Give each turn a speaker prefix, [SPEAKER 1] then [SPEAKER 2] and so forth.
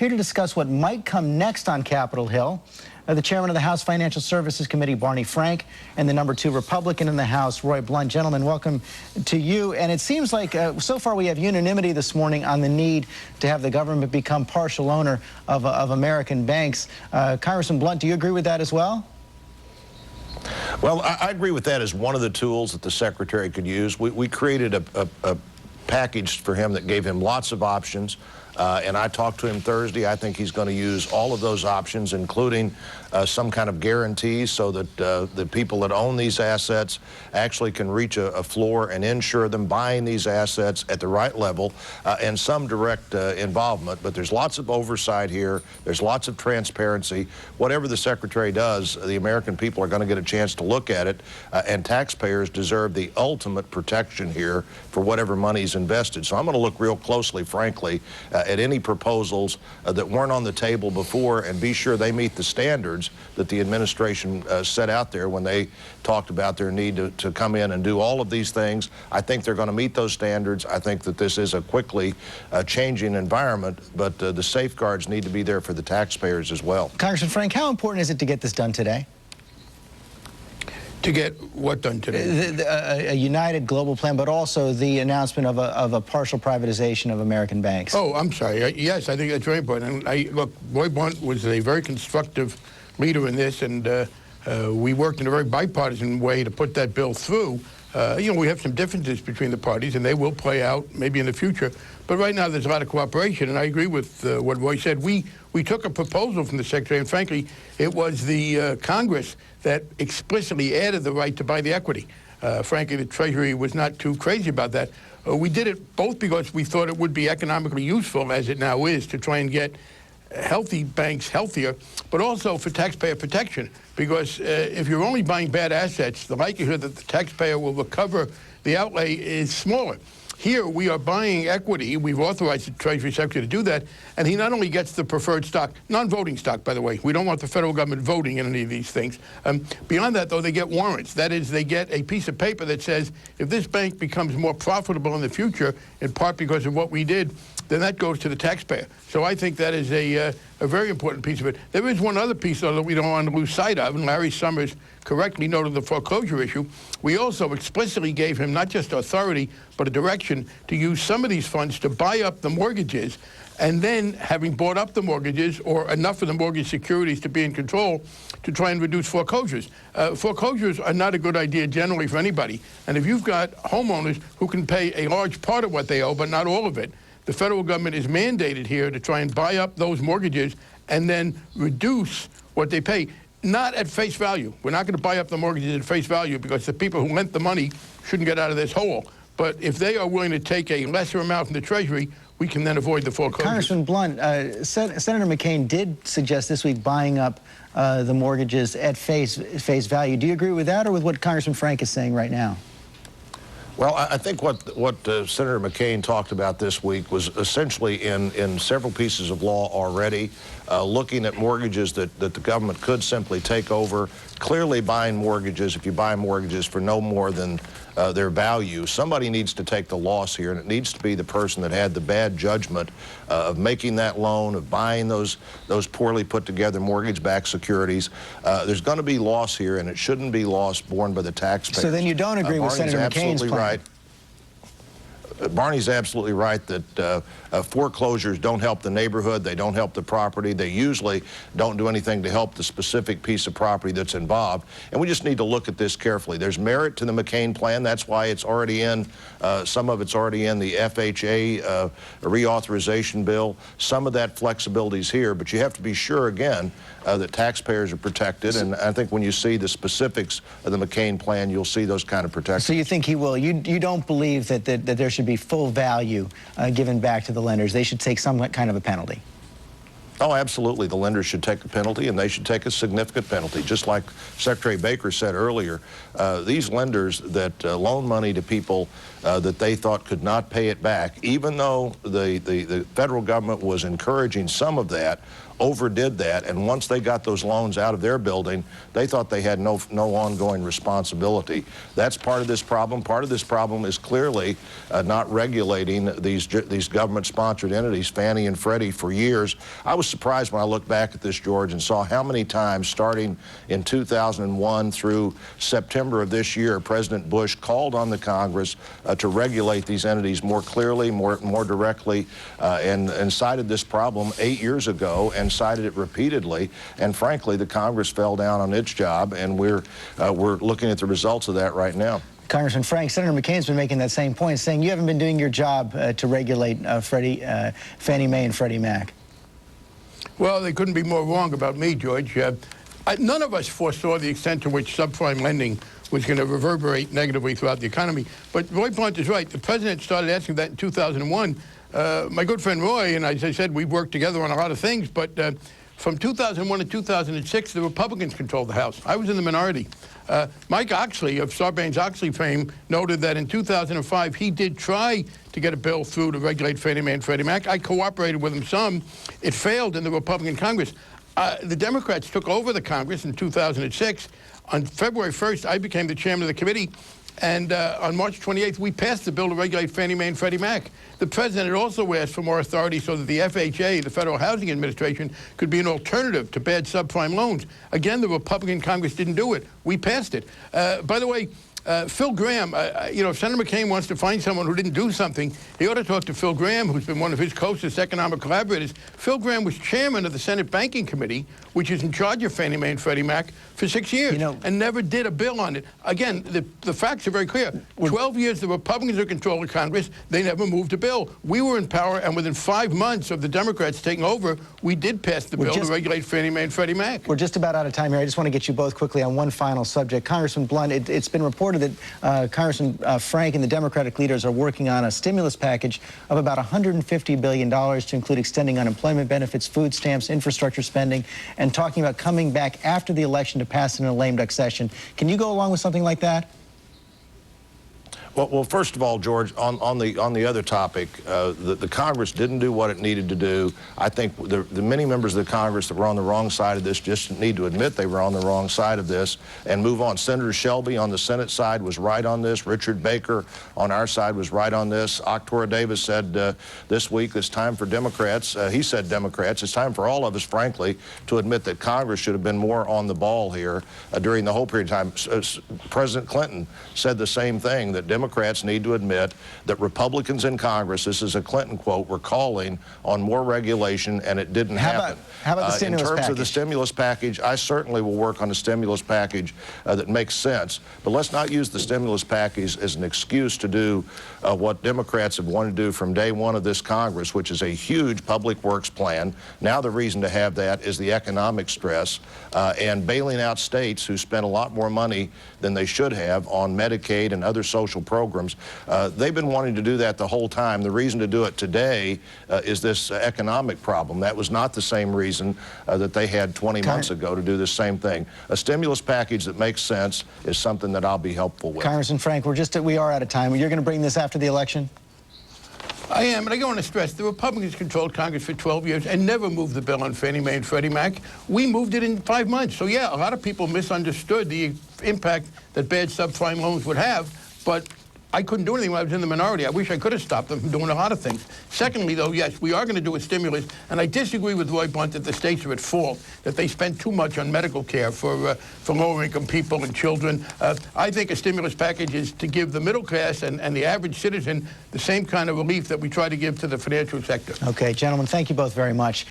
[SPEAKER 1] Here to discuss what might come next on Capitol Hill, the chairman of the House Financial Services Committee, Barney Frank, and the number 2 Republican in the House, Roy Blunt. Gentlemen, welcome to you. And it seems like so far we have unanimity this morning on the need to have the government become partial owner of American banks. Congressman Blunt, do you agree with that as well?
[SPEAKER 2] Well, I agree with that as one of the tools that the Secretary could use. We created a package for him that gave him lots of options. And I talked to him Thursday. I think he's going to use all of those options, including some kind of guarantees so that the people that own these assets actually can reach a floor and insure them buying these assets at the right level, and some direct involvement. But there's lots of oversight here. There's lots of transparency. Whatever the Secretary does, the American people are going to get a chance to look at it, and taxpayers deserve the ultimate protection here for whatever money's invested. So I'm going to look real closely, frankly, at any proposals that weren't on the table before, and be sure they meet the standards that the administration set out there when they talked about their need to come in and do all of these things. I think they're going to meet those standards. I think that this is a quickly changing environment, but the safeguards need to be there for the taxpayers as well.
[SPEAKER 1] Congressman Frank, how important is it to get this done today?
[SPEAKER 3] To get what done today?
[SPEAKER 1] A united global plan, but also the announcement of a partial privatization of American banks.
[SPEAKER 3] Oh, I'm sorry. Yes, I think that's very important. And look, Roy Blunt was a very constructive leader in this, and we worked in a very bipartisan way to put that bill through. You know, we have some differences between the parties, and they will play out maybe in the future. But right now, there's a lot of cooperation, and I agree with what Roy said. We took a proposal from the Secretary, and frankly, it was the Congress that explicitly added the right to buy the equity. Frankly, the Treasury was not too crazy about that. We did it both because we thought it would be economically useful, as it now is, to try and get healthy banks healthier, but also for taxpayer protection. Because if you're only buying bad assets, the likelihood that the taxpayer will recover the outlay is smaller. Here, we are buying equity. We've authorized the Treasury Secretary to do that, and he not only gets the preferred stock, non-voting stock, by the way. We don't want the federal government voting in any of these things. Beyond that, though, they get warrants. That is, they get a piece of paper that says, if this bank becomes more profitable in the future, in part because of what we did, then that goes to the taxpayer. So I think that is a very important piece of it. There is one other piece, though, that we don't want to lose sight of, and Larry Summers correctly noted the foreclosure issue. We also explicitly gave him not just authority, but a direction to use some of these funds to buy up the mortgages, and then, having bought up the mortgages, or enough of the mortgage securities to be in control, to try and reduce foreclosures. Foreclosures are not a good idea generally for anybody. And if you've got homeowners who can pay a large part of what they owe, but not all of it, the federal government is mandated here to try and buy up those mortgages and then reduce what they pay. Not at face value. We're not going to buy up the mortgages at face value because the people who lent the money shouldn't get out of this hole. But if they are willing to take a lesser amount from the Treasury, we can then avoid the foreclosure.
[SPEAKER 1] Congressman Blunt, Senator McCain did suggest this week buying up the mortgages at face value. Do you agree with that, or with what Congressman Frank is saying right now?
[SPEAKER 2] Well, I think what Senator McCain talked about this week was essentially in several pieces of law already, looking at mortgages that the government could simply take over, clearly buying mortgages. If you buy mortgages for no more than their value, somebody needs to take the loss here, and it needs to be the person that had the bad judgment of making that loan, of buying those poorly put together mortgage-backed securities. There's going to be loss here, and it shouldn't be loss borne by the taxpayers.
[SPEAKER 1] So then you don't agree with Senator McCain's plan?
[SPEAKER 2] Right. Barney's absolutely right that foreclosures don't help the neighborhood, they don't help the property, they usually don't do anything to help the specific piece of property that's involved, and we just need to look at this carefully. There's merit to the McCain plan. That's why it's already in, some of it's already in the FHA reauthorization bill. Some of that flexibility is here, but you have to be sure, again, that taxpayers are protected, and I think when you see the specifics of the McCain plan, you'll see those kind of protections.
[SPEAKER 1] So you think he will? You don't believe that there should be full value given back to the lenders? They should take some kind of a penalty?
[SPEAKER 2] Oh, absolutely. The lenders should take a penalty, and they should take a significant penalty. Just like Secretary Baker said earlier, these lenders that loan money to people that they thought could not pay it back, even though the federal government was encouraging some of that, overdid that, and once they got those loans out of their building, they thought they had no ongoing responsibility. That's part of this problem. Part of this problem is clearly not regulating these government-sponsored entities, Fannie and Freddie, for years. I was surprised when I looked back at this, George, and saw how many times, starting in 2001 through September of this year, President Bush called on the Congress to regulate these entities more clearly, more directly, and cited this problem 8 years ago, and cited it repeatedly, and frankly, the Congress fell down on its job, and we're looking at the results of that right now.
[SPEAKER 1] Congressman Frank, Senator McCain's been making that same point, saying you haven't been doing your job to regulate Fannie Mae and Freddie Mac.
[SPEAKER 3] Well, they couldn't be more wrong about me, George. None of us foresaw the extent to which subprime lending was going to reverberate negatively throughout the economy. But Roy Blunt is right. The president started asking that in 2001. My good friend Roy, and as I said, we've worked together on a lot of things, but from 2001 to 2006, the Republicans controlled the House. I was in the minority. Mike Oxley of Sarbanes-Oxley fame noted that in 2005, he did try to get a bill through to regulate Fannie Mae and Freddie Mac. I cooperated with him some. It failed in the Republican Congress. The Democrats took over the Congress in 2006. On February 1st, I became the chairman of the committee. And on March 28th, we passed the bill to regulate Fannie Mae and Freddie Mac. The president had also asked for more authority so that the FHA, the Federal Housing Administration, could be an alternative to bad subprime loans. Again, the Republican Congress didn't do it. We passed it. By the way, Phil Gramm, if Senator McCain wants to find someone who didn't do something, he ought to talk to Phil Gramm, who's been one of his closest economic collaborators. Phil Gramm was chairman of the Senate Banking Committee, which is in charge of Fannie Mae and Freddie Mac, for 6 years, and never did a bill on it. Again, the facts are very clear. 12 years, the Republicans are controlling Congress. They never moved a bill. We were in power, and within 5 months of the Democrats taking over, we did pass the bill to regulate Fannie Mae and Freddie Mac.
[SPEAKER 1] We're just about out of time here. I just want to get you both quickly on one final subject. Congressman Blunt, it's been reported that Congressman Frank and the Democratic leaders are working on a stimulus package of about $150 billion to include extending unemployment benefits, food stamps, infrastructure spending, and talking about coming back after the election to pass in a lame duck session. Can you go along with something like that?
[SPEAKER 2] Well, first of all, George, on the other topic, the Congress didn't do what it needed to do. I think the many members of the Congress that were on the wrong side of this just need to admit they were on the wrong side of this and move on. Senator Shelby on the Senate side was right on this. Richard Baker on our side was right on this. Octora Davis said this week it's time for Democrats. He said Democrats. It's time for all of us, frankly, to admit that Congress should have been more on the ball here during the whole period of time. President Clinton said the same thing, that Democrats need to admit that Republicans in Congress, this is a Clinton quote, were calling on more regulation, and it didn't happen.
[SPEAKER 1] How about the stimulus
[SPEAKER 2] In terms
[SPEAKER 1] package?
[SPEAKER 2] of the stimulus package, I certainly will work on a stimulus package that makes sense, but let's not use the stimulus package as an excuse to do what Democrats have wanted to do from day one of this Congress, which is a huge public works plan. Now the reason to have that is the economic stress and bailing out states who spend a lot more money than they should have on Medicaid and other social programs. They've been wanting to do that the whole time. The reason to do it today is this economic problem. That was not the same reason that they had 20 months ago to do the same thing. A stimulus package that makes sense is something that I'll be helpful with.
[SPEAKER 1] Congressman Frank, we are out of time. You're going to bring this after the election?
[SPEAKER 3] I am, and I want to stress, the Republicans controlled Congress for 12 years and never moved the bill on Fannie Mae and Freddie Mac. We moved it in 5 months. So, yeah, a lot of people misunderstood the impact that bad subprime loans would have, but I couldn't do anything when I was in the minority. I wish I could have stopped them from doing a lot of things. Secondly, though, yes, we are going to do a stimulus, and I disagree with Roy Blunt that the states are at fault, that they spend too much on medical care for lower-income people and children. I think a stimulus package is to give the middle class and the average citizen the same kind of relief that we try to give to the financial sector.
[SPEAKER 1] Okay, gentlemen, thank you both very much.